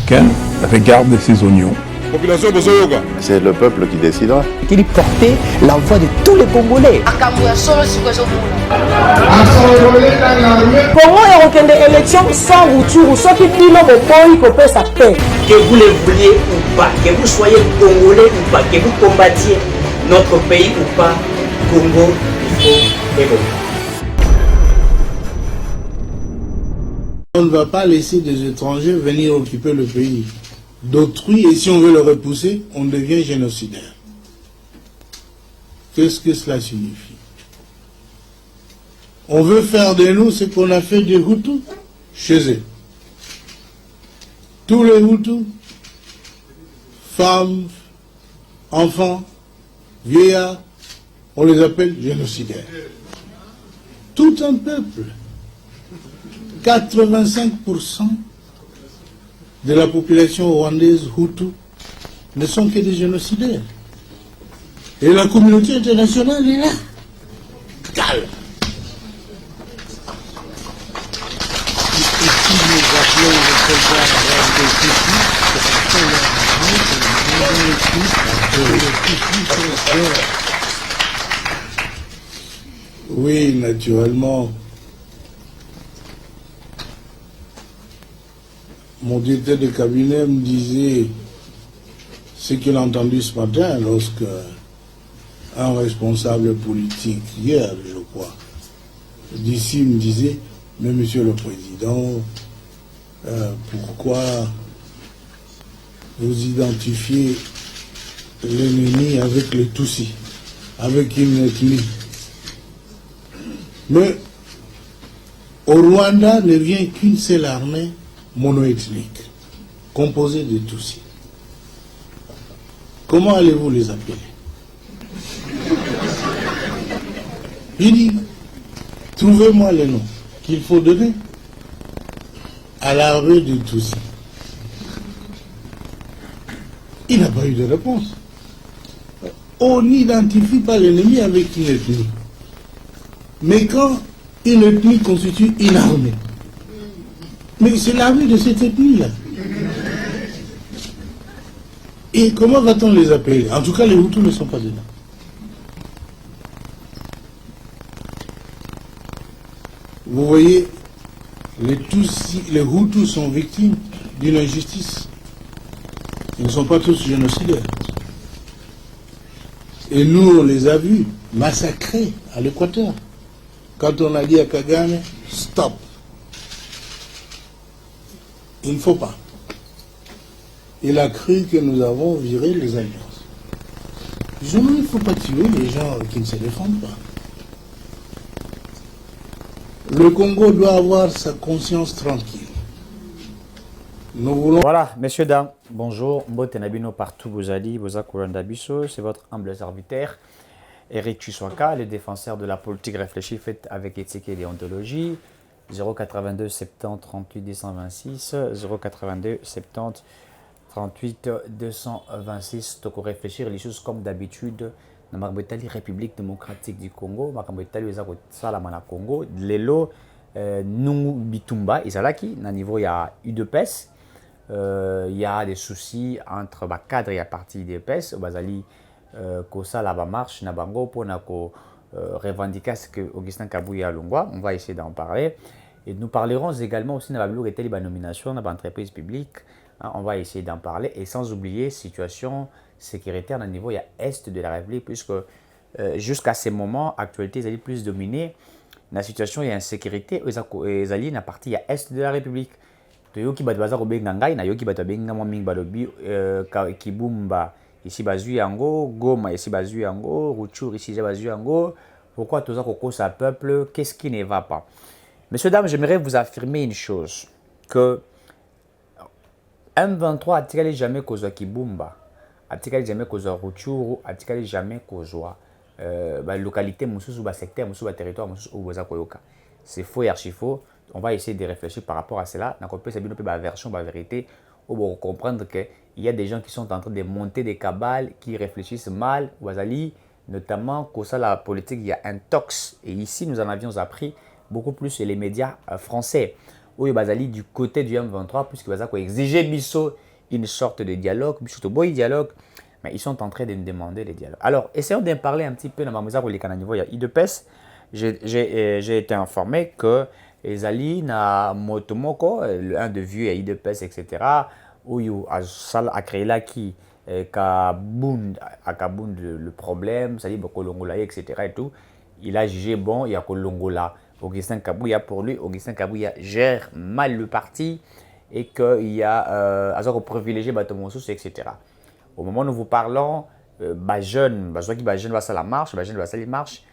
Chacun regarde ses oignons. C'est le peuple qui décidera. Il portait la voix de tous les Congolais. Congo est aucune élection sans rupture, sauf qu'il dit non, il faut sa paix. Que vous le vouliez ou pas, que vous soyez congolais ou pas, que vous combattiez notre pays ou pas, Congo, il faut évoluer. On ne va pas laisser des étrangers venir occuper le pays d'autrui, et si on veut le repousser, on devient génocidaire. Qu'est-ce que cela signifie? On veut faire de nous ce qu'on a fait des Hutus chez eux. Tous les Hutus, femmes, enfants, vieillards, on les appelle génocidaires. Tout un peuple, 85% de la population rwandaise Hutu ne sont que des génocidaires. Et la communauté internationale est là. Calme. Oui, naturellement. Mon directeur de cabinet me disait ce qu'il a entendu ce matin lorsque un responsable politique, hier je crois, d'ici me disait, mais monsieur le président, pourquoi vous identifiez l'ennemi avec les Tutsis, avec une ethnie? Mais au Rwanda ne vient qu'une seule armée monoethnique, composée de Tutsis. Comment allez-vous les appeler? Il dit, trouvez-moi les noms qu'il faut donner à l'armée de Tutsis. Il n'a pas eu de réponse. On n'identifie pas l'ennemi avec une ethnie. Mais quand une ethnie constitue une armée, mais c'est l'armée de cette ethnie-là. Et comment va-t-on les appeler? En tout cas, les Hutus ne sont pas dedans. Vous voyez, les Hutus sont victimes d'une injustice. Ils ne sont pas tous génocidaires. Et nous, on les a vus massacrés à l'Équateur. Quand on a dit à Kagame, stop. Il ne faut pas. Il a cru que nous avons viré les alliances. Je dis, il ne faut pas tuer les gens qui ne se défendent pas. Le Congo doit avoir sa conscience tranquille. Nous voulons... Voilà, messieurs, dames, bonjour. Mbote Nabino partout vous allez, vous Biso, c'est votre humble serviteur, Eric Chuswaka, le défenseur de la politique réfléchie faite avec éthique et déontologie. 082 70 38 226, 082 70 38 226. Toko réfléchir les choses comme d'habitude. Dans la République démocratique du Congo, Salamana Congo, Lelo, Nungu Bitumba, Isalaki, na niveau il y a UDPS, il y a des soucis entre les cadres et la partie UDPS, Bazali, Kosa la marche, Nabango, pour revendiquer ce que Augustin Kabouya Longwa, on va essayer d'en parler. Et nous parlerons également aussi de la nomination dans l'entreprise publique, hein, on va essayer d'en parler, et sans oublier situation sécuritaire au niveau est de la République, puisque jusqu'à ce moment, l'actualité est plus dominée. La situation est insécurité, ils allaient dans la partie est de la République. Toyoki Badbaza Robengangai, Nayoki Batabenga Ming Balobi, Kibumba, ici Bazu Yango, Goma, ici Bazu Yango, Rutshur, ici Bazu Yango. Pourquoi tout ça cause un peuple? Qu'est-ce qui ne va pas? Messieurs, dames, j'aimerais vous affirmer une chose, que M23 a-t-il jamais causé Kibumba? A-t-il jamais causé Rutshuru? A-t-il jamais causé localité, secteur, territoire, c'est faux et archi faux. On va essayer de réfléchir par rapport à cela. On peut savoir la version, la vérité, pour comprendre qu'il y a des gens qui sont en train de monter des cabales, qui réfléchissent mal, notamment que ça, la politique, il y a un tox. Et ici, nous en avions appris beaucoup plus sur les médias français. ou bazali du côté du M23, puisque baza ko exiger biso une sorte de dialogue, biso to boy dialogue, mais ils sont en train de nous demander les dialogues. Alors, essayons d'en parler un petit peu dans ma pour les canaux niveau, il y a IDPS. J'ai été informé que ezali na motomoko, un de vieux à IDPS, etc., où il a créé là qui Kabound le problème, c'est-à-dire Kolongola, etc. et tout, il a jugé bon, il y a Kolongola. Augustin Kabouya, pour lui, Augustin Kabouya gère mal le parti et qu'il y a un privilégié Batomonsos, etc. Au moment où nous vous parlons, jeune, jeune va la marche, jeune va la marche,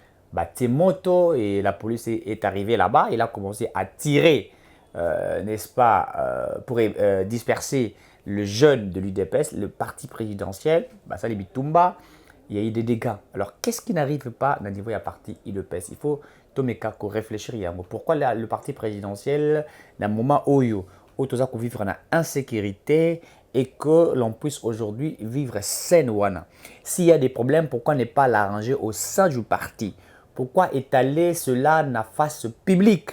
Temoto et la police est arrivée là-bas, il a commencé à tirer, n'est-ce pas, pour disperser le jeune de l'UDPS, le parti présidentiel, Bassali Bitumba, il y a eu des dégâts. Alors, qu'est-ce qui n'arrive pas dans le niveau de la partie UDPS? Il faut réfléchir. Pourquoi le parti présidentiel, dans le moment où il vivre en insécurité et que l'on puisse aujourd'hui vivre saine? S'il y a des problèmes, pourquoi ne pas l'arranger au sein du parti? Pourquoi étaler cela dans la face publique?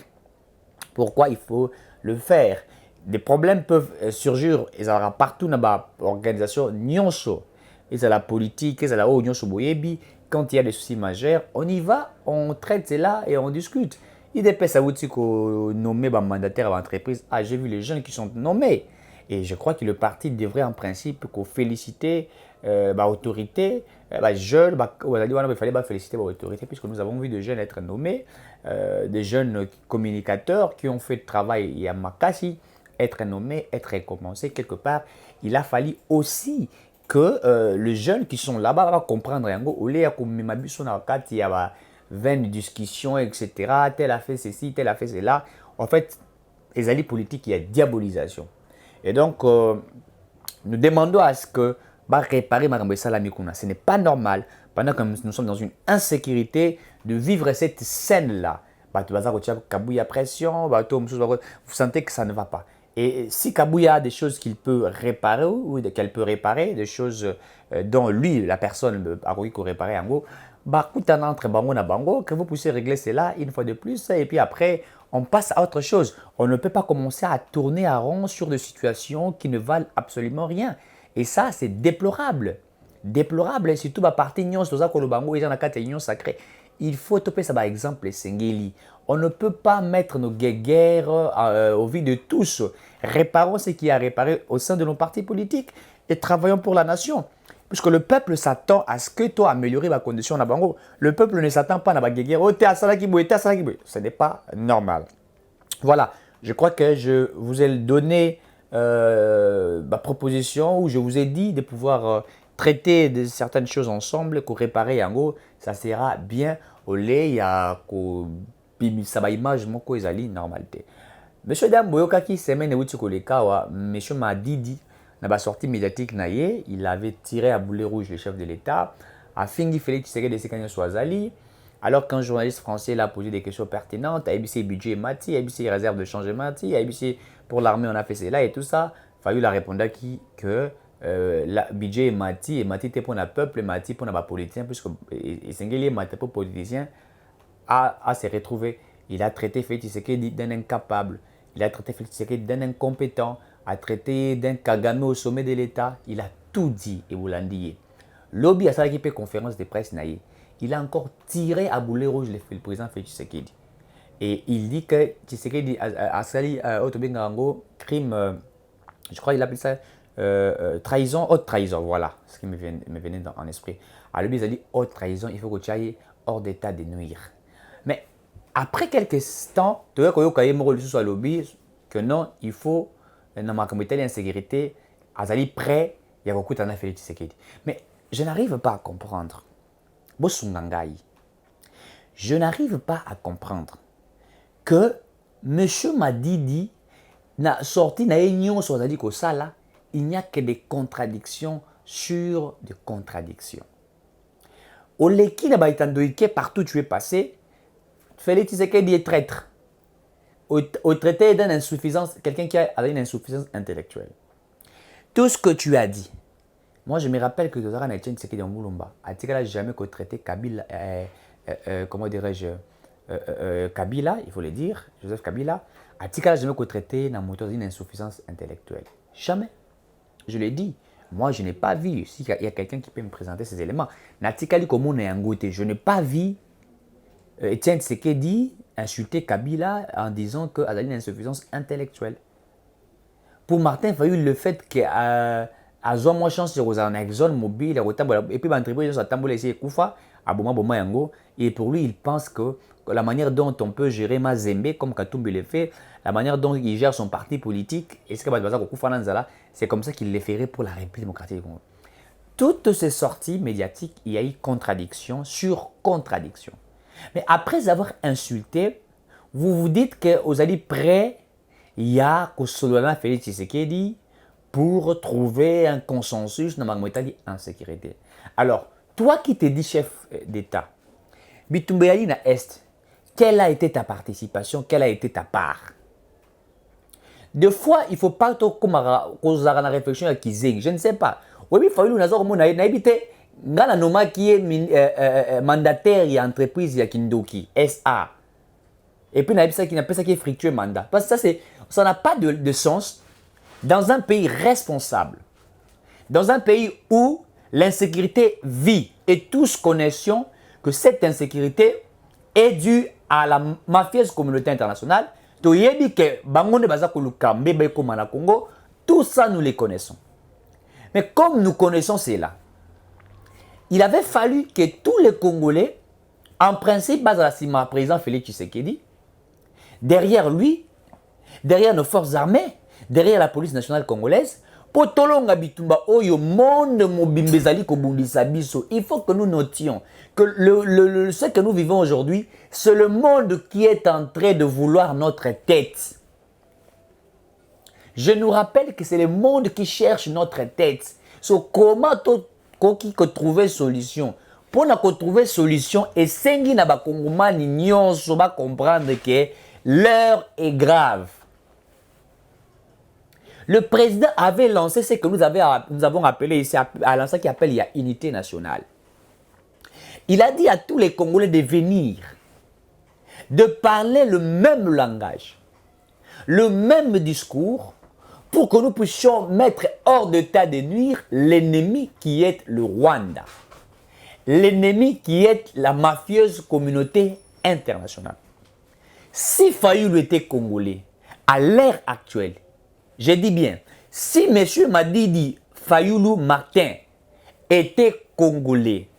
Pourquoi il faut le faire? Des problèmes peuvent surgir et ça aura partout dans l'organisation nyonso. Et c'est la politique, et c'est la nyonso boyebi. Quand il y a des soucis majeurs, on y va, on traite cela et on discute. Il dépêche à vous dire qu'on nomme un mandataire à l'entreprise. Ah, j'ai vu les jeunes qui sont nommés. Et je crois que le parti devrait en principe féliciter l'autorité, jeunes, il fallait féliciter l'autorité puisque nous avons vu des jeunes être nommés, des jeunes communicateurs qui ont fait le travail il y a Makassi, être nommés, être récompensés quelque part. Il a fallu aussi que les jeunes qui sont là-bas vont comprendre. Il y a 20 discussions, etc. Tel a fait ceci, tel a fait cela. En fait, les alliés politiques, il y a diabolisation. Et donc, nous demandons à ce que réparer Marambe Salamikuna. Ce n'est pas normal, pendant que nous sommes dans une insécurité, de vivre cette scène-là. Kabouya pression, vous sentez que ça ne va pas. Et si Kabouya a des choses qu'il peut réparer ou qu'elle peut réparer, des choses dont lui, la personne, a réparé en gros, entre bango na bango, que vous puissiez régler cela une fois de plus et puis après on passe à autre chose. On ne peut pas commencer à tourner à rond sur des situations qui ne valent absolument rien. Et ça, c'est déplorable. Déplorable, surtout à partir de bango et dans sacré. Il faut topper ça par exemple Sengeli. On ne peut pas mettre nos guerres au vide de tous. Réparons ce qui a réparé au sein de nos partis politiques et travaillons pour la nation. Puisque le peuple s'attend à ce que toi améliorer ma condition na bango. Le peuple ne s'attend pas à la guerre. Oh, ce n'est pas normal. Voilà, je crois que je vous ai donné ma proposition où je vous ai dit de pouvoir traiter de certaines choses ensemble, pour réparer en gros, ça sera bien. Au lait, il y a ça va image moko ezali normalité. Monsieur Dam Boyokaki semaine où tu monsieur Madidi na sortie médiatique naie, il avait tiré à boulet rouge le chef de l'État, a fini Félix Tshisekedi de Sekanya Swazali. Alors qu'un journaliste français l'a posé des questions pertinentes, ABC budget Mati, ABC réserve de changer Mati, ABC pour l'armée on a fait cela et tout ça, fallu la répondre que la budget Mati et Mati était pour le peuple, Mati pour les politiciens, puisque Sengeli Mati pour politicien a se retrouvé. Il a traité Félix Tshisekedi d'un incapable, il a traité Félix Tshisekedi d'un incompétent, a traité d'un Kagame au sommet de l'État. Il a tout dit et vous l'en dites. Lobby a sa équipe conférence de presse naïe. Il a encore tiré à boulet rouge le président Félix Tshisekedi. Et il dit que Tshisekedi a sali Otobengango crime, je crois qu'il appelle ça trahison, haute trahison. Voilà ce qui me venait en esprit. Alors lui, il a dit haute trahison, il faut que tu ailles hors d'état de nuire. Mais après quelques temps, tu vois que lobby que non, il faut dans ma communauté d'insécurité, Azali prêt, il y a beaucoup de Félix Tshisekedi. Mais je n'arrive pas à comprendre. Je n'arrive pas à comprendre que M. Madidi n'a sorti na union sur Azali Kosala, il n'y a que des contradictions sur des contradictions. Au leki na baitandoike partout où tu es passé, Félix Tshisekedi est traître. Au traité d'une insuffisance, quelqu'un qui a une insuffisance intellectuelle. Tout ce que tu as dit, moi je me rappelle que Tozara Naïtien Tshisekedi en Moulumba, a dit qu'elle n'a jamais traité Kabila, comment dirais-je, Kabila, il faut le dire, Joseph Kabila, a tika jamais traité dans moteur d'une insuffisance intellectuelle. Jamais. Je l'ai dit. Moi, je n'ai pas vu. S'il y a quelqu'un qui peut me présenter ces éléments, Natikali Komone et Angote, je n'ai pas vu Etienne Tshisekedi insulter Kabila en disant qu'il a une insuffisance intellectuelle. Pour Martin Fayulu, le fait que à moi chance sur un exxon mobile et puis l'entreprise a tamboulé ici Koufa à Boma Yango, et pour lui il pense que la manière dont on peut gérer Mazembe comme Katumbi le fait, la manière dont il gère son parti politique, et ce que Koufa Nanzala, c'est comme ça qu'il le ferait pour la République démocratique du Congo. Toutes ces sorties médiatiques, il y a eu contradiction sur contradiction. Mais après avoir insulté, vous vous dites que vous allez prêt, il y a Kosolana Félix Tshisekedi pour trouver un consensus dans la insécurité. Alors, toi qui te dis chef d'État, Bitumbeali na Est, quelle a été ta participation, quelle a été ta part? Deux fois, il ne faut pas causer la réflexion à Kizeng, je ne sais pas. Oui, il faut que nous éviter Ngana Noma qui est mandataire et entreprise de Kindoki, SA. Et puis, il y a ça qui est fructueux mandat. Parce que ça n'a pas de sens dans un pays responsable, dans un pays où l'insécurité vit. Et tous connaissons que cette insécurité est due à la mafieuse communauté internationale. Tout ça, nous les connaissons. Mais comme nous connaissons cela, il avait fallu que tous les Congolais, en principe, le président Félix Tshisekedi, derrière lui, derrière nos forces armées, derrière la police nationale congolaise, pour tolonga bitumba oyo monde mobimbezali kobundisa biso, il faut que nous notions que ce que nous vivons aujourd'hui, c'est le monde qui est en train de vouloir notre tête. Je nous rappelle que c'est le monde qui cherche notre tête. So, comment trouver solution? Pour trouver solution, et sengi na bakongomani nyonso ba comprendre que l'heure est grave. Le président avait lancé ce que nous avons appelé ici, à l'ancien qui appelle il y a unité nationale. Il a dit à tous les Congolais de venir, de parler le même langage, le même discours, pour que nous puissions mettre hors d'état de nuire l'ennemi qui est le Rwanda, l'ennemi qui est la mafieuse communauté internationale. Si Fayulu était Congolais, à l'ère actuelle, je dis bien, si M. Madidi Fayulu Martin était Congolais,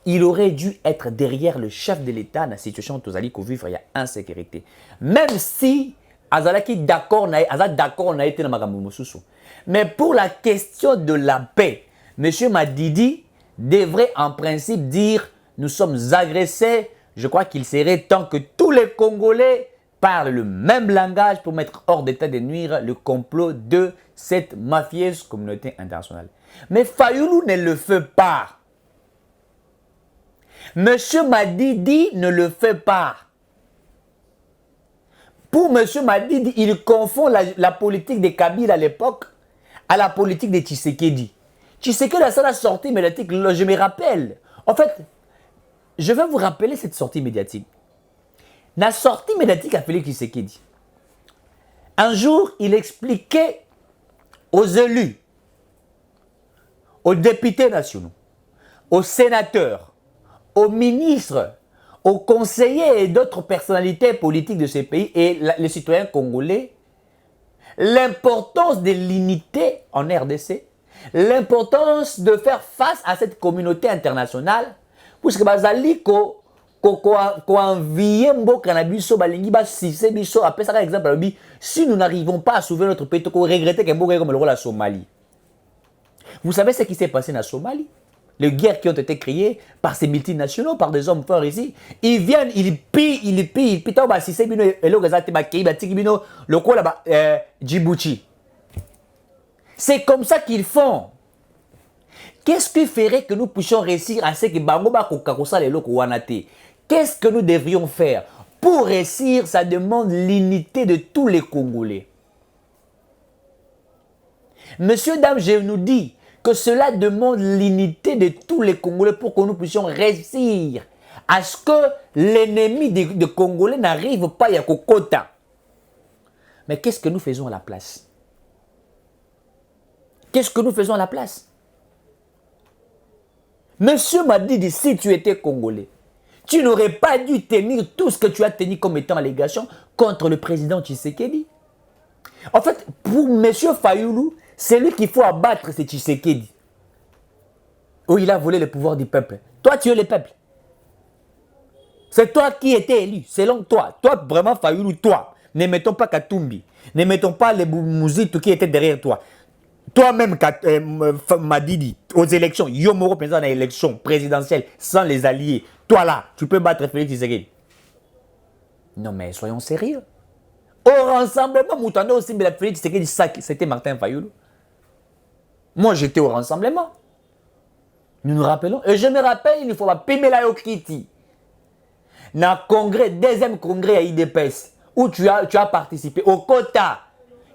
il aurait dû être derrière le chef de l'État dans la situation où nous vivre, il y a insécurité. Même si Azalaki d'accord, on a été dans Magamoussousou. Mais pour la question de la paix, M. Madidi devrait en principe dire nous sommes agressés. Je crois qu'il serait temps que tous les Congolais parlent le même langage pour mettre hors d'état de nuire le complot de cette mafieuse communauté internationale. Mais Fayulu ne le fait pas. Monsieur Madidi ne le fait pas. Pour Monsieur Madidi, il confond la politique de Kabila à l'époque à la politique de Tshisekedi. Tshisekedi a ça sortie médiatique, je me rappelle. En fait, je vais vous rappeler cette sortie médiatique. La sortie médiatique a Félix Tshisekedi. Un jour, il expliquait aux élus, aux députés nationaux, aux sénateurs, aux ministres, aux conseillers et d'autres personnalités politiques de ces pays et les citoyens congolais, l'importance de l'unité en RDC, l'importance de faire face à cette communauté internationale, puisque bazali ko envier mboka na biso balingi ba sise biso après ça exemple si nous n'arrivons pas à sauver notre pays, on regretter que mboka comme la Somalie. Vous savez ce qui s'est passé en Somalie? Les guerres qui ont été créées par ces multinationaux, par des hommes forts ici, ils viennent, ils pillent, bah si c'est bino et le gazate ba kei ba tiki bino le quoi là-bas Djibouti. C'est comme ça qu'ils font. Qu'est-ce qui ferait que nous puissions réussir à ce que bango ba kokakosa le loko wanate? Qu'est-ce que nous devrions faire pour réussir? Ça demande l'unité de tous les Congolais. Monsieur, dame, je nous dis que cela demande l'unité de tous les Congolais pour que nous puissions réussir à ce que l'ennemi des Congolais n'arrive pas à Kokota. Mais qu'est-ce que nous faisons à la place? Qu'est-ce que nous faisons à la place? Monsieur m'a dit, si tu étais Congolais, tu n'aurais pas dû tenir tout ce que tu as tenu comme étant allégation contre le président Tshisekedi. En fait, pour monsieur Fayoulou, c'est lui qu'il faut abattre, c'est Tshisekedi. Où il a volé le pouvoir du peuple. Toi, tu es le peuple. C'est toi qui étais élu, selon toi. Toi, vraiment, Fayoulou, toi. Ne mettons pas Katumbi. Ne mettons pas les Mouzitou qui étaient derrière toi. Toi-même, Madidi, aux élections, Yomoro, président dans l'élection présidentielle, sans les alliés. Toi là, tu peux battre Félix Tshisekedi. Non, mais soyons sérieux. Au rassemblement, Moutanda aussi, mais Félix Tshisekedi, c'était Martin Fayoulou. Moi, j'étais au rassemblement. Nous nous rappelons. Et je me rappelle, il faut pas Pimela Yokiti. Dans le congrès, deuxième congrès à IDPS, où tu as participé, au quota,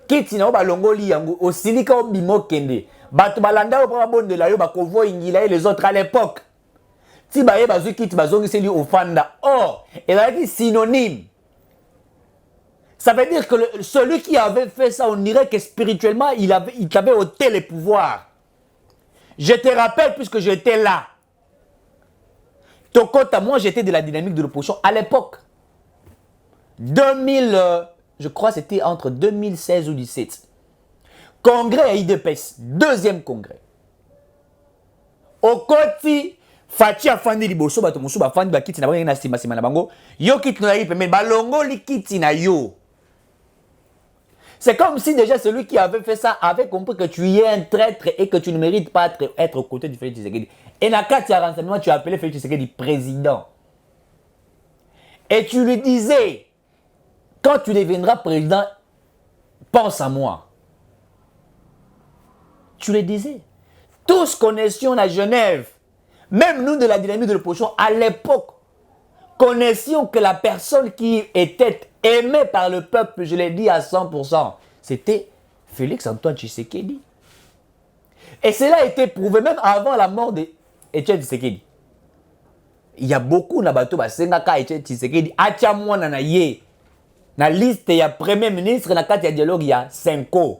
Kiti na ba longoli yango, au Silika au Bimo Kende, Batu Balanda au Brabon de la Yo, Bakovo Ingila et les autres à l'époque. Si Baye Bazu Kiti Bazongi c'est lui au Fanda. Or, il a dit synonyme. Ça veut dire que celui qui avait fait ça, on dirait que spirituellement, il avait ôté les pouvoirs. Je te rappelle, puisque j'étais là. Tokota, moi j'étais de la dynamique de l'opposition à l'époque. 2000, je crois c'était entre 2016 ou 2017. Congrès à IDPS, deuxième congrès. Au Koti, Fati a fandi liboso, bato musu ba fandi ba kiti na bango na sima na bango. Yo kiti na yipe, mais balongo li kiti na yo. C'est comme si déjà celui qui avait fait ça avait compris que tu es un traître et que tu ne mérites pas être aux côtés du Félix Tshisekedi. Et dans le renseignement, tu as appelé Félix Tshisekedi président. Et tu lui disais, quand tu deviendras président, pense à moi. Tu le disais. Tous connaissions à Genève, même nous de la dynamique de l'opposition, à l'époque, connaissions que la personne qui était aimée par le peuple, je l'ai dit à 100%, c'était Félix Antoine Tshisekedi. Et cela a été prouvé même avant la mort d'Etienne Tshisekedi. Il y a beaucoup de bateaux qui ont été Tshisekedi. Achamouana na ye. Na liste, il y a premier ministre, na carte de dialogue, il y a 5 ans.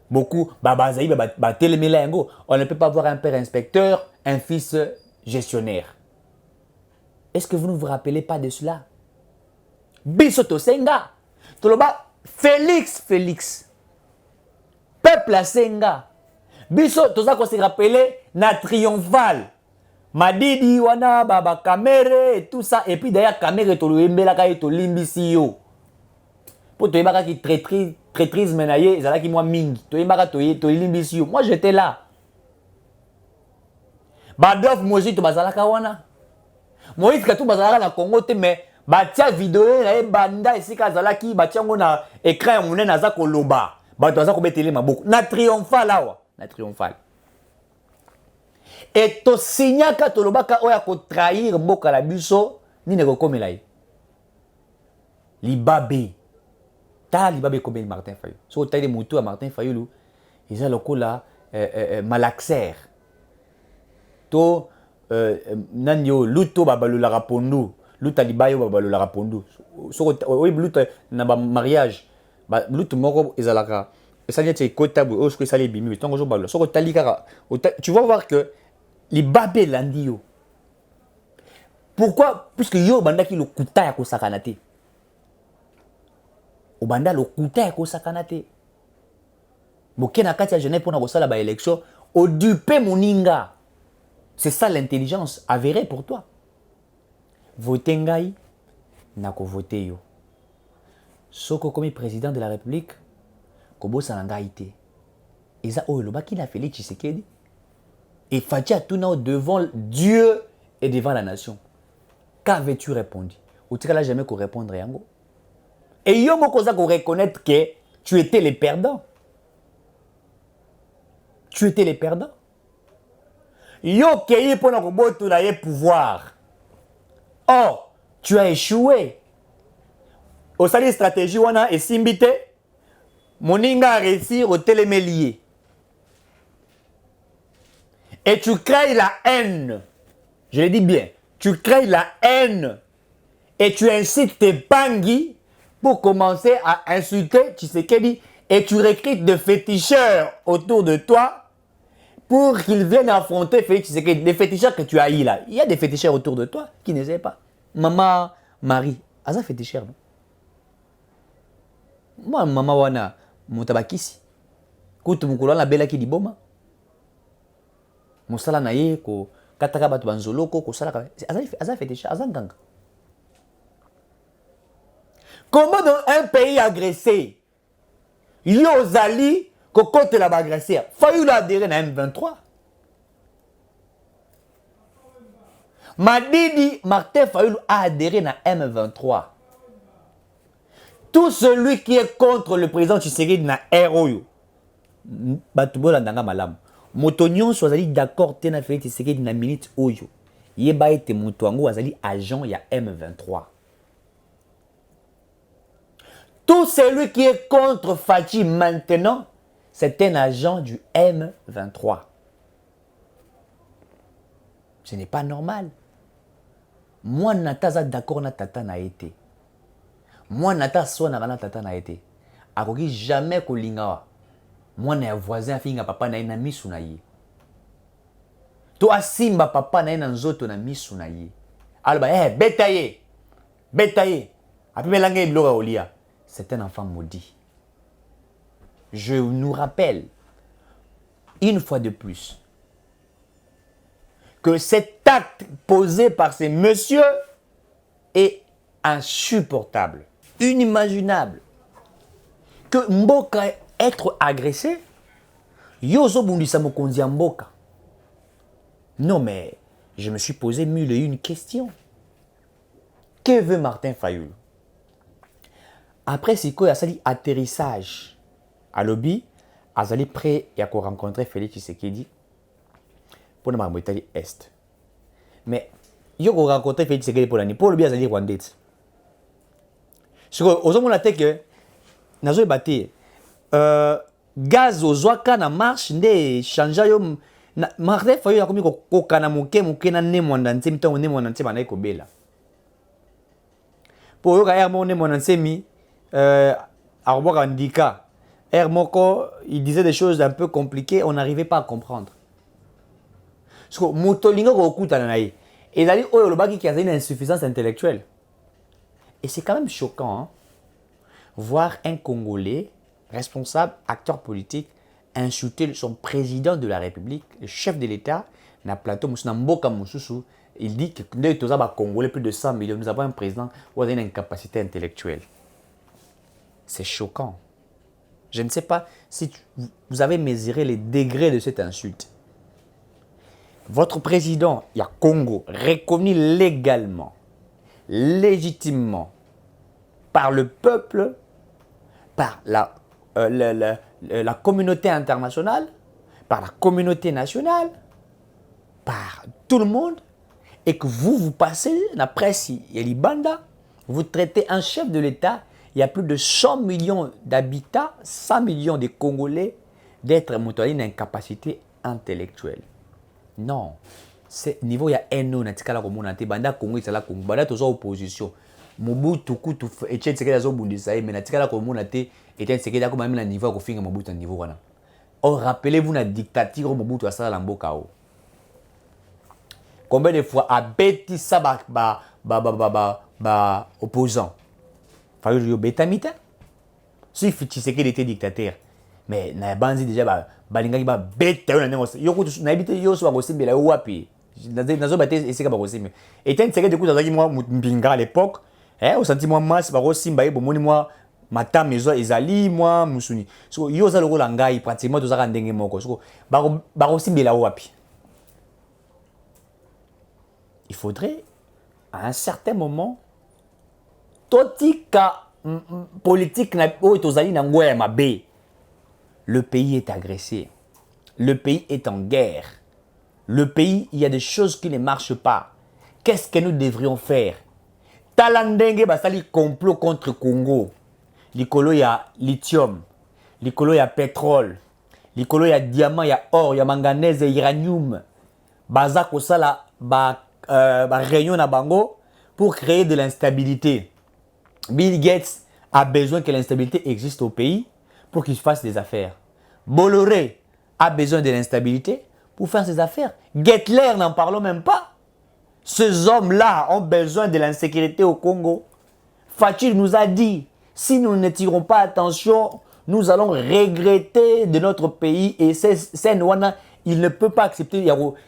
Beaucoup, on ne peut pas avoir un père inspecteur, un fils gestionnaire. Est-ce que vous ne vous rappelez pas de cela? Bisoto Senga. Toloba, Félix. Peuple à Senga. Bisoto, tout ça qu'on s'est rappelé, na triomphal. Madidi, wana, baba, kamere, et tout ça. Et puis d'ailleurs, kamere, tolo embelaka et tolo limbisi yo. Pour te yebaka qui traîtrise menaye, zala ki moi mingi. To yebaka to limbisi yo. Moi, j'étais là. Badof Moji, to bazalaka wana. Moïse Katou bazalaka na Congo te, mais batia vidéo na ye banda esika azalaki batia ngo na écran monene aza koloba. Bato aza kobetele maboko. Na triomphal awa. Na triomphal. Et to signaka to lobaka oya ko trahir mboka la biso ni ne kokomela ye. Libabe. Ta libabe komeli Martin Fayulu. So taille de mutu à Martin Fayulu, ils ont lokola malaxer. To nanyo luto babalula rapondu, luta libayo babalula rapondu. So oui luta na ba mariage, ba luto moko ezalaka. Ça vient de kota bu, je crois ça les bimi, tant que je balula. So tali kara, tu vas voir que les babé landio. Pourquoi? Puisque yo banda ki lo kuta ya kosakanate. Au banda lo kuta ya kosakanate. Bokena kati ya jeune pour na kosala ba élection, au dupé moninga. C'est ça l'intelligence avérée pour toi. Voter ngai, nako voter yo. Soko comme président de la République, kobo sanangai te. Eza oyo lobaki na Félix Tshisekedi. Et Fatia Touna devant Dieu et devant la nation. Qu'avais-tu répondu? Ou tu n'as jamais qu'on répondre yango. Et yo moko za ko reconnaître que tu étais les perdants. Tu étais les perdants. Yo kei pona ko botu na ye pouvoir. Or, tu as échoué. Au sali stratégie wana et simbite moninga a réussi au télémélier. Et tu crées la haine. Je le dis bien. tu crées la haine et tu incites tes bangis pour commencer à insulter Tshisekedi et tu recrutes des féticheurs autour de toi pour qu'ils viennent affronter Félix Tshisekedi. Les féticheurs que tu as eu là, il y a des féticheurs autour de toi qui ne savent pas. Maman, Marie, elle a féticheur, non? Moi, maman wana, mutabakisi. Kutu mukula na bela ki di boma. Musala na ye ko kataka batu banzoloko ko sala ka. Aza féticheur, aza nganga. Comment dans un pays agressé, Yozali, Kokote la agressé, Fayoulou adhérer à M23. Madidi, Martin Fayoulou a adhéré à M23. Tout celui qui est contre le président Tshisekedi na ROYO, Batubola Ndanga Malam, Motonyon soit d'accord, Tena Félix Tshisekedi na minute Oyo, Yeba ete Moutouango azali agent ya M23. Tout celui qui est contre Fachi maintenant, c'est un agent du M23. Ce n'est pas normal. Moi, Nataza d'accord na tata na été. Moi, Nata soit na tata na été. Akoki jamais kolingawa. Moi, na voisin finga papa na ina misu na ye. To asimba papa na ina nzoto na misu na ye. Alba, betaye. Betaye. Api melange blora olia. C'est un enfant maudit. Je nous rappelle, une fois de plus, que cet acte posé par ces messieurs est insupportable, inimaginable. Que Mboka être agressé, Yozo Bundisa Mokondi Mboka. Non mais, je me suis posé mille et une questions. Que veut Martin Fayoulou? Après, c'est quoi? Il y a atterrissage à lobby, il y prêt à rencontrer Félix Tshisekedi pour la Italie Est. Mais il y a rencontré Félix Tshisekedi pour l'année. Pour le lobby, il y a Rwandais. Parce que, aux hommes, on a dit que, dans le bâti, gaz aux oaka na marche, ne changea yo. Martin Fayoulou a commis kokana muke na ne mwandanse, mito ne mwandanse banaye kobela. Pour yo ka mon ne mwandanse mi. Arbois Andika, Moko, il disait des choses un peu compliquées, on n'arrivait pas à comprendre. Parce que Motolingo Kokutanaï, et il a dit, oh, le bagi qui a une insuffisance intellectuelle. Et c'est quand même choquant, hein, voir un Congolais, responsable, acteur politique, insulter son président de la République, le chef de l'État, na plateau Mboka Moussoussou. Il dit que nous sommes Congolais, plus de 100 millions, nous avons un président qui a une incapacité intellectuelle. C'est choquant. Je ne sais pas si vous avez mesuré les degrés de cette insulte. Votre président, il y a Congo, reconnu légalement, légitimement, par le peuple, par la communauté internationale, par la communauté nationale, par tout le monde, et que vous passez, la presse, il y a l'Ibanda, vous traitez un chef de l'État. Il y a plus de 100 millions d'habitants, 100 millions de Congolais d'être motorisés une incapacité intellectuelle. Non. C'est niveau il y a un an, natikala komonate banda Congo isala Congo, banda tozo opposition. Mobutu kutu Etienne Tshisekedi azo bundisa mais natikala komonate Etienne Tshisekedi ako même na niveau ko finga Mobutu na niveau wana. Or rappelez-vous la dictature Mobutu asala la mboka o. Combien de fois a bêti ça opposant. Fayoulou yo betamita. Si Tshisekedi était dictateur, mais na banzi déjà balingaki ba beta yo na nengo. Yo kutu na habité yo so bakosimbela yo wapi. Nazo bate esika bakosimbe. Etienne Tshisekedi kutu azaki moi mbinga à l'époque, au senti moi masse bakosimba yebo moni moi mata mezo ezali moi musuni. So yo za lokola ngai pratiquement tozaka ndenge moko. So bakosimbela wapi. Il faudrait à un certain moment totika politique na tozali na ngoya mabe. Le pays est agressé. Le pays est en guerre. Le pays, il y a des choses qui ne marchent pas. Qu'est-ce que nous devrions faire? Talandenge basali complot contre Congo. Likolo ya lithium. Likolo ya pétrole. Likolo ya diamant, ya or, ya manganèse, uranium. Baza kosala ba réunion à Bango pour créer de l'instabilité. Bill Gates a besoin que l'instabilité existe au pays pour qu'il fasse des affaires. Bolloré a besoin de l'instabilité pour faire ses affaires. Gettler, n'en parlons même pas. Ces hommes-là ont besoin de l'insécurité au Congo. Fatou nous a dit, si nous ne tirons pas attention, nous allons regretter de notre pays. Et c'est Nouana, il ne peut pas accepter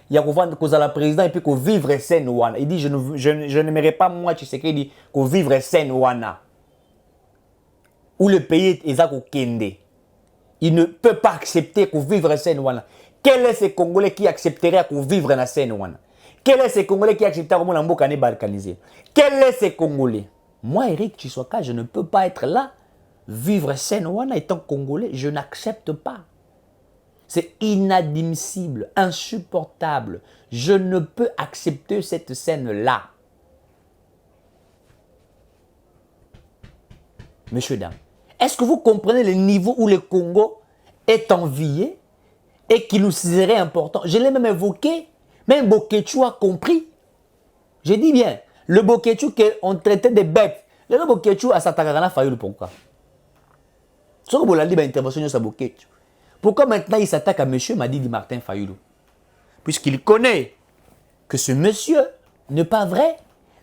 Yarouvan qu'on a la président et puis qu'on vivre c'est Nouana. Il dit, je n'aimerais pas moi, tu sais qu'il dit, qu'on vivre c'est Nouana. Où le pays est au Kende. Il ne peut pas accepter qu'on vivre c'est Nouana. Quel est ce Congolais qui accepterait qu'on vivre dans c'est Nouana? Quel est ce Congolais qui accepterait qu'on ait balkanisé? Quel est ce Congolais? Moi, Eric Tshisekedi, je ne peux pas être là. Vivre Seine-Ouana étant Congolais, je n'accepte pas. C'est inadmissible, insupportable. Je ne peux accepter cette scène-là. Messieurs, dames, est-ce que vous comprenez le niveau où le Congo est envié et qui nous serait important? Je l'ai même évoqué, même Bokechu a compris. J'ai dit bien, le Bokechu qu'on traitait des bêtes. Le Bokechu a s'attaqué Fayoulou, pourquoi? Ce que vous l'avez dit, intervention sur Bokechu. Pourquoi maintenant il s'attaque à M. Madidi Martin Fayoulou? Puisqu'il connaît que ce monsieur n'est pas vrai,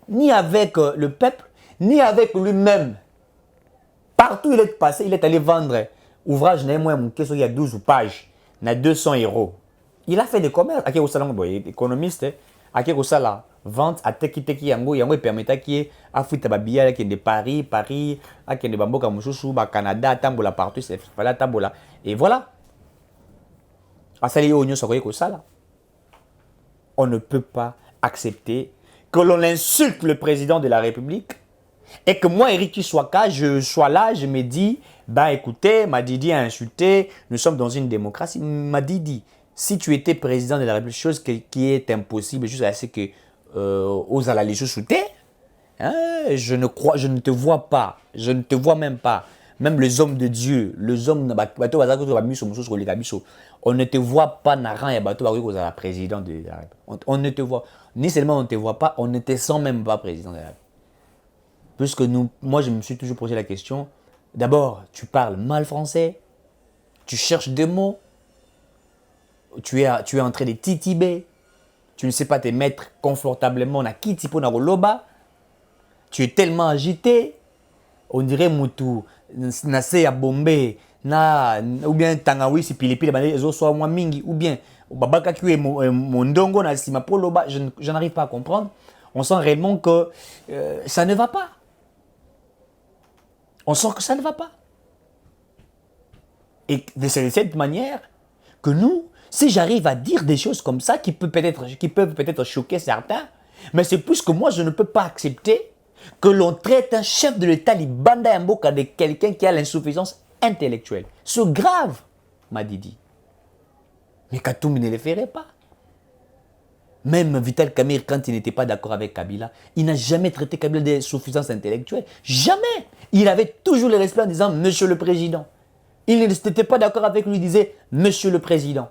ni avec le peuple, ni avec lui-même. Partout où il est passé, il est allé vendre ouvrage, il y a 12 pages, il y a 200 €. Il a fait des commerces. Économiste, la vente à Teki Yango, Yango permettait qu'il y ait Afrique Babia, qui est de Paris, qui est de Bamboka Moussoussou, Canada, Tambola partout, c'est là, Tambola. Et voilà. On ne peut pas accepter que l'on insulte le président de la République et que moi, Eric Tshisekedi, je sois là, je me dis, bah écoutez, Madidi a insulté, nous sommes dans une démocratie. Madidi, si tu étais président de la République, chose qui est impossible, juste à ce que aux alaliés souté, je ne te vois pas, je ne te vois même pas. Même les hommes de Dieu, les hommes on ne te voit pas narrant et bateau à la président de la République. On ne te voit, ni seulement on ne te voit pas, on ne te sent même pas président de la République. Puisque moi je me suis toujours posé la question, d'abord tu parles mal français, tu cherches des mots, tu es en train de titiber, tu ne sais pas te mettre confortablement na kitipo na loba, tu es tellement agité, on dirait Moutou, Nase à Bombay, ou bien Tangawisi, Pilipili, ou bien Babaka qui est Mondongo, Nasima Poloba, je n'arrive pas à comprendre. On sent réellement que ça ne va pas. On sent que ça ne va pas. Et de cette manière que nous, si j'arrive à dire des choses comme ça qui peuvent peut-être choquer certains, mais c'est plus que moi, je ne peux pas accepter que l'on traite un chef de l'État Libanda Mboka de quelqu'un qui a l'insuffisance intellectuelle. C'est grave, m'a dit. Mais Katoum ne le ferait pas. Même Vital Kamerhe, quand il n'était pas d'accord avec Kabila, il n'a jamais traité Kabila d'insuffisance intellectuelle. Jamais. Il avait toujours le respect en disant « Monsieur le Président ». Il n'était pas d'accord avec lui, il disait « Monsieur le Président ».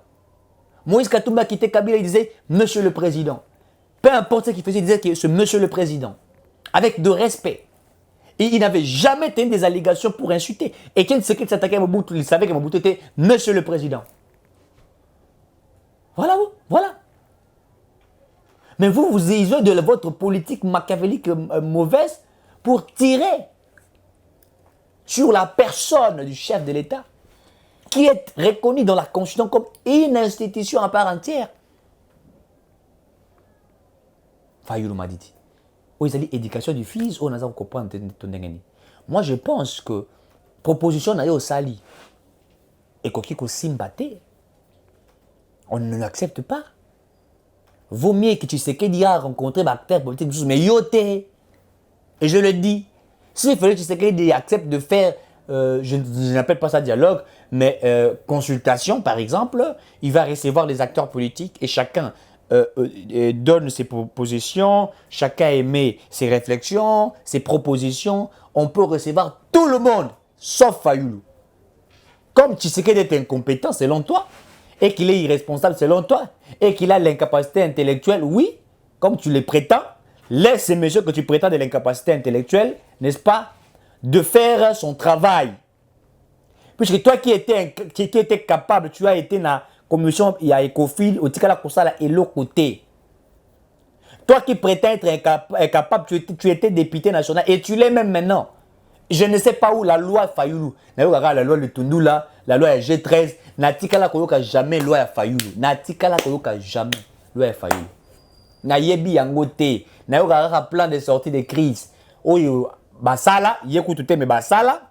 Moïse Katumba quittait Kabila, il disait « Monsieur le Président ». Peu importe ce qu'il faisait, il disait que c'est Monsieur le Président. Avec de respect. Et il n'avait jamais tenu des allégations pour insulter. Et quand il s'attaquait à Mobutu, il savait que Mobutu était Monsieur le Président. Voilà, voilà. Mais vous isolez de votre politique machiavélique mauvaise pour tirer sur la personne du chef de l'État qui est reconnu dans la Constitution comme une institution à part entière. Fayoulou m'a dit. L'éducation du fils, on a compris. Moi, je pense que proposition au Sali et qu'on Simbate, on ne l'accepte pas. Vaut mieux que tu sais qu'il y a rencontré des acteurs politiques, mais yote. Et je le dis, s'il fallait que tu sais qu'il accepte de faire, je n'appelle pas ça dialogue, mais consultation par exemple, il va recevoir les acteurs politiques et chacun donne ses propositions, chacun émet ses réflexions, ses propositions. On peut recevoir tout le monde, sauf Fayoulou. Comme Tshisekedi est incompétent selon toi, et qu'il est irresponsable selon toi, et qu'il a l'incapacité intellectuelle, oui, comme tu le prétends, laisse ces messieurs que tu prétends de l'incapacité intellectuelle, n'est-ce pas, de faire son travail. Puisque toi qui étais capable, tu as été dans la commission, il y a Ecofil, au Tikala Kosala et l'autre côté. Toi qui prétends être incapable, tu étais député national et tu l'es même maintenant. Je ne sais pas où la loi Fayoulou, la loi de Tundula, la loi G13, Natikala Koyoka jamais loi Fayoulou. Natikala Koyoka jamais loi Fayoulou. Nayebi Yangote, Nayoka plan de sortie de crise. Oyo, Basala, Yekutute, mais Basala.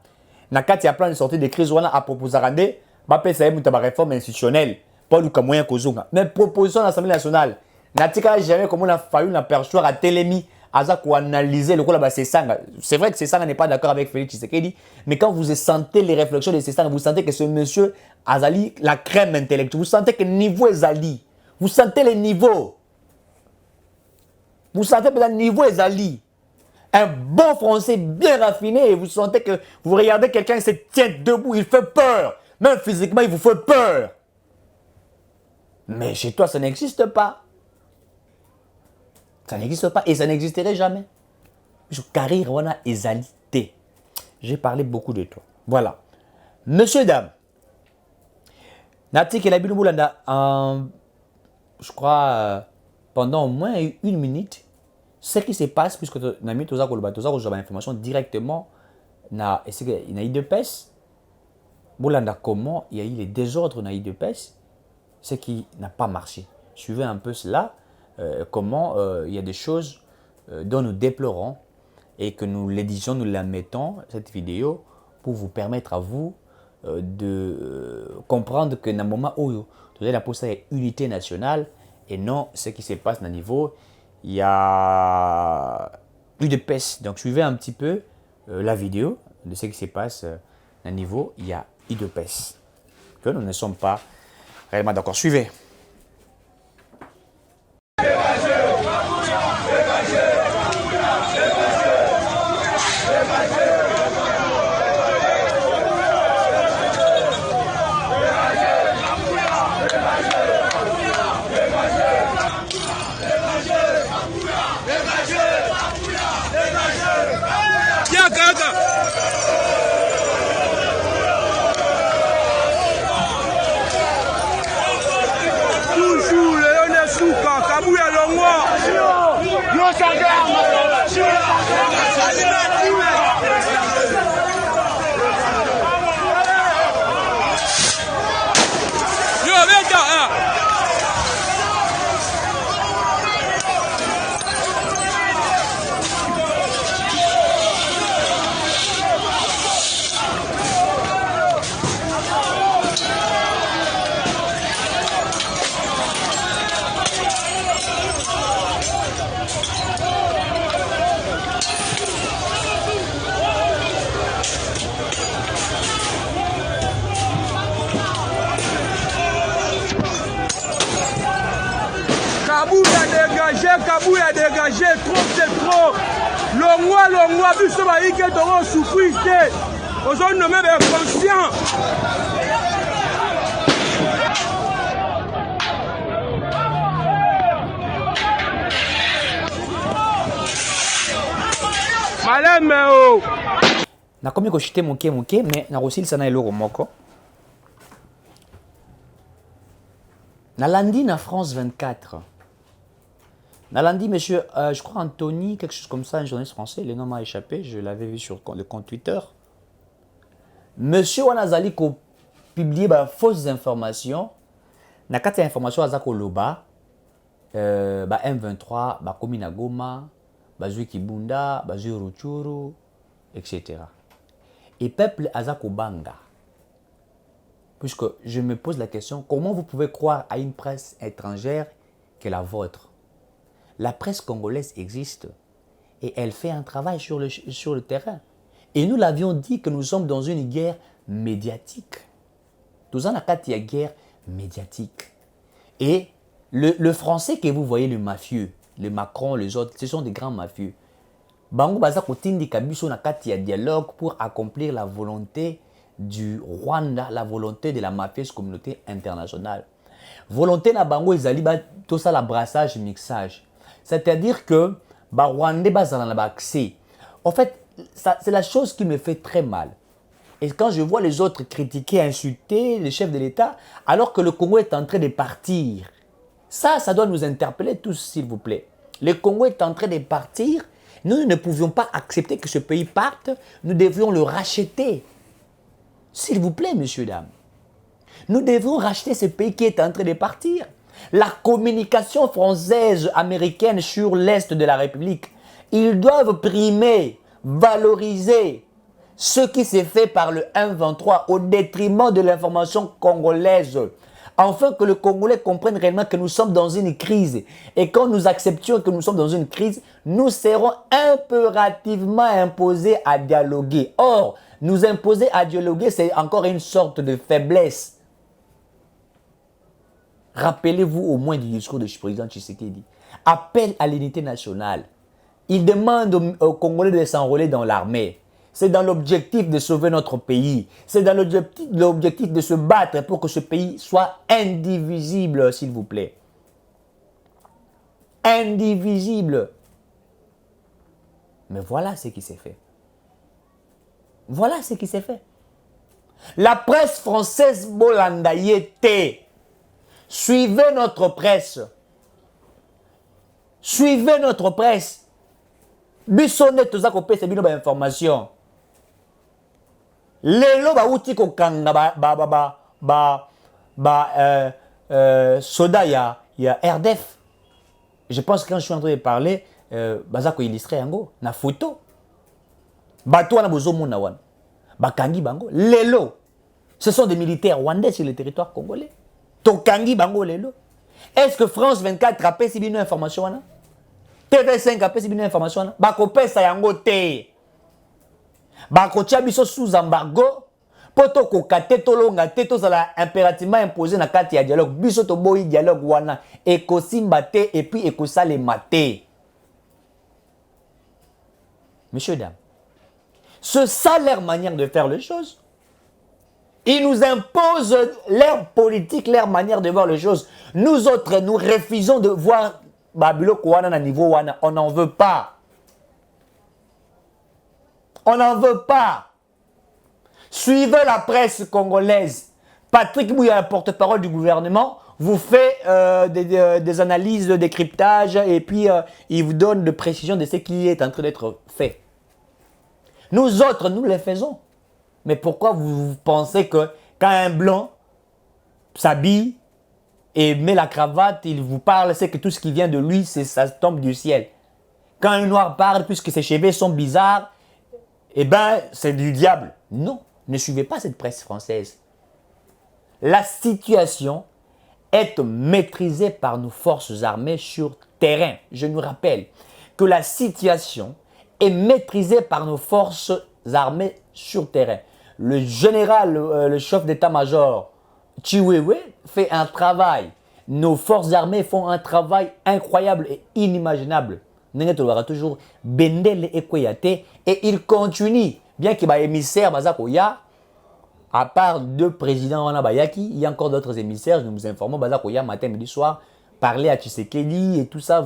Nakati a plan de sortie de crise, on a proposé à rendre, ça y est, réforme institutionnelle. Pas du moyen Kozonga. Mais proposition de l'Assemblée nationale. Natika jamais comme on a fallu la perchoir à Télémi, à ça qu'on analyser le rôle de Sessanga. C'est vrai que Sessanga n'est pas d'accord avec Félix Tshisekedi, mais quand vous sentez les réflexions de Sessanga, vous sentez que ce monsieur Azali, la crème intellectuelle, vous sentez que le niveau est Azali. Vous sentez les niveaux. Vous sentez que le niveau est Azali. Un bon français bien raffiné et vous sentez que vous regardez quelqu'un qui se tient debout, il fait peur. Même physiquement, il vous fait peur. Mais chez toi, ça n'existe pas. Ça n'existe pas et ça n'existerait jamais. Je carrière, on a égalité. J'ai parlé beaucoup de toi. Voilà. Monsieur, dame. Nati Kelabi Boulanda, je crois, pendant au moins 1 minute, ce qui se passe, puisque nous avons tous l'information directement, il y a eu de peste. Boulanda, comment il y a eu les désordres dans de peste, ce qui n'a pas marché. Suivez un peu cela, comment il y a des choses dont nous déplorons et que nous les disons, nous la mettons, cette vidéo, pour vous permettre à vous de comprendre que dans le moment où vous avez la possibilité d'unité nationale et non ce qui se passe dans le niveau, il y a eu de peste. Donc suivez un petit peu la vidéo de ce qui se passe dans le niveau, il y a eu de peste. Que nous ne sommes pas réellement d'accord. Suivez. Kabouya dégagé, trop c'est trop. Longwa, biso baïke toro souffrir te. Ozone nommé conscient. Malem oh. Na komi ko chité moké mais na aussi ça na eloko moko. Na landi na France 24. Nalandi, monsieur, je crois Anthony, quelque chose comme ça, un journaliste français, le nom m'a échappé, je l'avais vu sur le compte Twitter. Monsieur Wanazali ko publié fausses informations. Nakati information azako loba, M23, Komina Goma, Bazui Kibunda, Bazui Ruchuru, etc. Et peuple azako banga. Puisque je me pose la question, comment vous pouvez croire à une presse étrangère que la vôtre? La presse congolaise existe et elle fait un travail sur le terrain. Et nous l'avions dit que nous sommes dans une guerre médiatique. Nous en avons une guerre médiatique. Et le français que vous voyez, le mafieux, le Macron, les autres, ce sont des grands mafieux. Bango baza kotindi kabiso na kati ya dialogue pour accomplir la volonté du Rwanda, la volonté de la mafieuse communauté internationale. Volonté na bango ezali ba tout ça la brassage mixage. C'est-à-dire que Rwandais bazala na accès. En fait, c'est la chose qui me fait très mal. Et quand je vois les autres critiquer, insulter les chefs de l'État, alors que le Congo est en train de partir, ça doit nous interpeller tous, s'il vous plaît. Le Congo est en train de partir. Nous ne pouvions pas accepter que ce pays parte. Nous devions le racheter. S'il vous plaît, messieurs, dames. Nous devons racheter ce pays qui est en train de partir. La communication française, américaine sur l'Est de la République, ils doivent primer, valoriser ce qui s'est fait par le 1-23 au détriment de l'information congolaise. Afin que le Congolais comprenne réellement que nous sommes dans une crise. Et quand nous acceptions que nous sommes dans une crise, nous serons impérativement imposés à dialoguer. Or, nous imposer à dialoguer, c'est encore une sorte de faiblesse. Rappelez-vous au moins du discours du président Tshisekedi. Appel à l'unité nationale. Il demande aux Congolais de s'enrôler dans l'armée. C'est dans l'objectif de sauver notre pays. C'est dans l'objectif de se battre pour que ce pays soit indivisible, s'il vous plaît. Indivisible. Mais voilà ce qui s'est fait. Voilà ce qui s'est fait. La presse française Bolandayete. Suivez notre presse. Suivez notre presse. Bissonne toza kopesa bino ba information. Lelo ba uti ko kanga soda ya RDF. Je pense que quand je suis en train de parler, baza ko illustrer yango na photo. Bato wana bozo mona wana. Bakangi bango lelo. Ce sont des militaires rwandais sur le territoire congolais. Tokangi bango lelo. Est-ce que France 24 a pesi bino information wana? TV5 a pesi bino information wana? Bakopesa yango te. Bakotia biso sous embargo. Poto kokate tolonga te tozala impérativement imposé na kati ya dialogue. Biso to boyi dialogue wana ekosimba te et puis ekosalema te. Messieurs, dames, c'est ça leur manière de faire les choses. Ils nous imposent leur politique, leur manière de voir les choses. Nous autres, nous refusons de voir Babylone Kouana à niveau Wana. On n'en veut pas. On n'en veut pas. Suivez la presse congolaise. Patrick Mouya, porte-parole du gouvernement, vous fait des analyses de décryptage et puis il vous donne des précisions de ce qui est en train d'être fait. Nous autres, nous les faisons. Mais pourquoi vous pensez que quand un blanc s'habille et met la cravate, il vous parle, c'est que tout ce qui vient de lui, ça tombe du ciel. Quand un noir parle, puisque ses cheveux sont bizarres, eh ben, c'est du diable. Non, ne suivez pas cette presse française. La situation est maîtrisée par nos forces armées sur terrain. Je nous rappelle que la situation est maîtrisée par nos forces armées sur terrain. Le général, le chef d'état-major, Chiwewe, fait un travail. Nos forces armées font un travail incroyable et inimaginable. Toujours Bendele et Koyate, et il continue. Bien qu'il y ait émissaire, à part 2 présidents en Abayaki, il y a encore d'autres émissaires. Nous vous informons, Bazakoya, matin, midi, soir, parler à Tshisekedi et tout ça,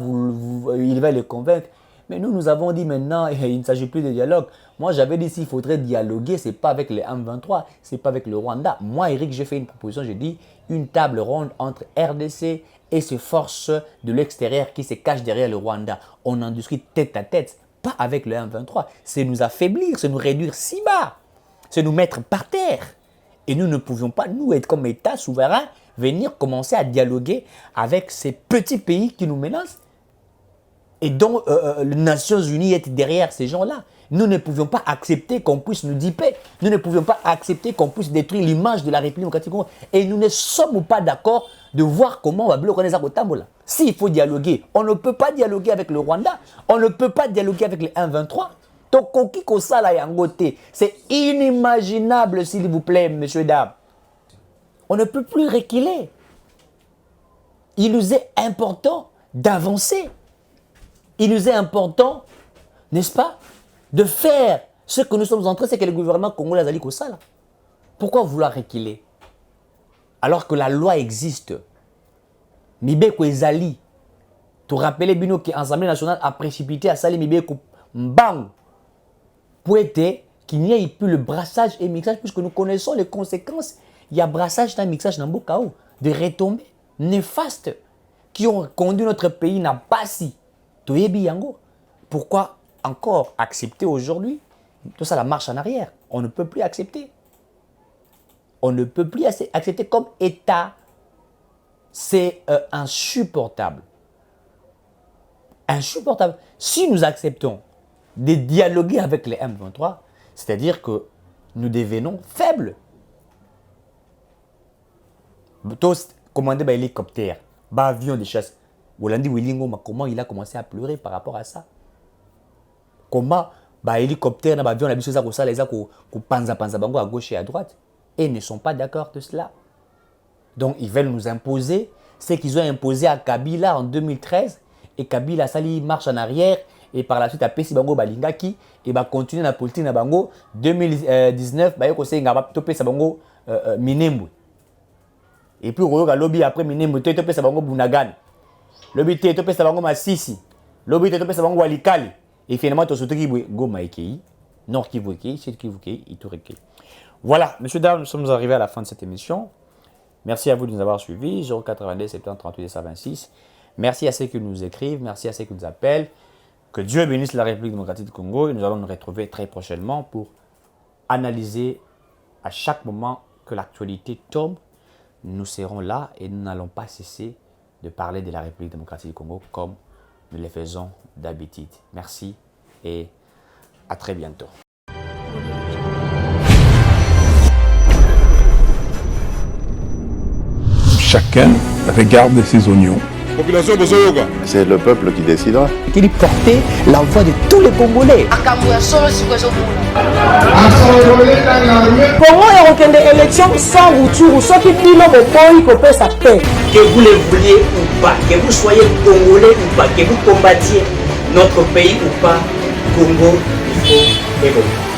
il va les convaincre. Mais nous avons dit maintenant, il ne s'agit plus de dialogue. Moi, j'avais dit s'il faudrait dialoguer, ce n'est pas avec les M23, ce n'est pas avec le Rwanda. Moi, Eric, j'ai fait une proposition, j'ai dit une table ronde entre RDC et ces forces de l'extérieur qui se cachent derrière le Rwanda. On en discute tête à tête, pas avec le M23. C'est nous affaiblir, c'est nous réduire si bas, c'est nous mettre par terre. Et nous ne pouvions pas, nous, être comme État souverain, venir commencer à dialoguer avec ces petits pays qui nous menacent. Et dont les Nations Unies étaient derrière ces gens-là. Nous ne pouvions pas accepter qu'on puisse nous diper. Nous ne pouvions pas accepter qu'on puisse détruire l'image de la République démocratique du Congo. Et nous ne sommes pas d'accord de voir comment on va bloquer les Akotambola. S'il faut dialoguer, on ne peut pas dialoguer avec le Rwanda. On ne peut pas dialoguer avec les 1-23. Tokoki Kosala Yangote. C'est inimaginable, s'il vous plaît, messieurs, dames. On ne peut plus reculer. Il nous est important d'avancer. Il nous est important, n'est-ce pas, de faire ce que nous sommes en train, c'est que le gouvernement congolais a dit comme ça. Pourquoi vouloir reculer? Alors que la loi existe. Mibeko ezali. Tu rappelles Bino que l'Assemblée nationale a précipité à Salim Ibeko Mbang pour qu'il n'y ait plus le brassage et mixage, puisque nous connaissons les conséquences. Il y a brassage et mixage dans Bokao, de retombées néfastes qui ont conduit notre pays n'a pas si. Pourquoi encore accepter aujourd'hui? Tout ça, la marche en arrière. On ne peut plus accepter. On ne peut plus accepter comme État. C'est insupportable. Insupportable. Si nous acceptons de dialoguer avec les M23, c'est-à-dire que nous devenons faibles. Tous commandés par hélicoptère, par avion de chasse. Wolandi Willingo, comment il a commencé à pleurer par rapport à ça? Comment par hélicoptère, par avion, panza bango à gauche et à droite? Et ils ne sont pas d'accord de cela. Donc ils veulent nous imposer ce qu'ils ont imposé à Kabila en 2013. Et Kabila Sali marche en arrière. Et par la suite, à Pessi Bango Balingaki, et va continuer la politique na Bango 2019, bah yoko se ngaba topé sa Bango Minembwe. Et puis Royoka lobby après Minembwe, topé sa Bango Bunagan. Lobby topé sa Bango Masisi. Lobby topé sa Bango Walikali. Et finalement, tu soutenu Goma Ikei, Nord Kivu Ikei, Sud Kivu Ikei, Ituri Ikei. Voilà, messieurs, dames, nous sommes arrivés à la fin de cette émission. Merci à vous de nous avoir suivis. 082 70 38 126. Merci à ceux qui nous écrivent, merci à ceux qui nous appellent. Que Dieu bénisse la République démocratique du Congo et nous allons nous retrouver très prochainement pour analyser à chaque moment que l'actualité tombe. Nous serons là et nous n'allons pas cesser de parler de la République démocratique du Congo comme nous le faisons d'habitude. Merci et à très bientôt. Chacun regarde ses oignons. Population Bozoyoga. C'est le peuple qui décidera. Il portait la voix de tous les Congolais. Comment est-ce que l'élection sans retour, ce qui dit non, il faut sa paix. Que vous le vouliez ou pas, que vous soyez Congolais ou pas, que vous combattiez notre pays ou pas, Congo, il faut évoluer.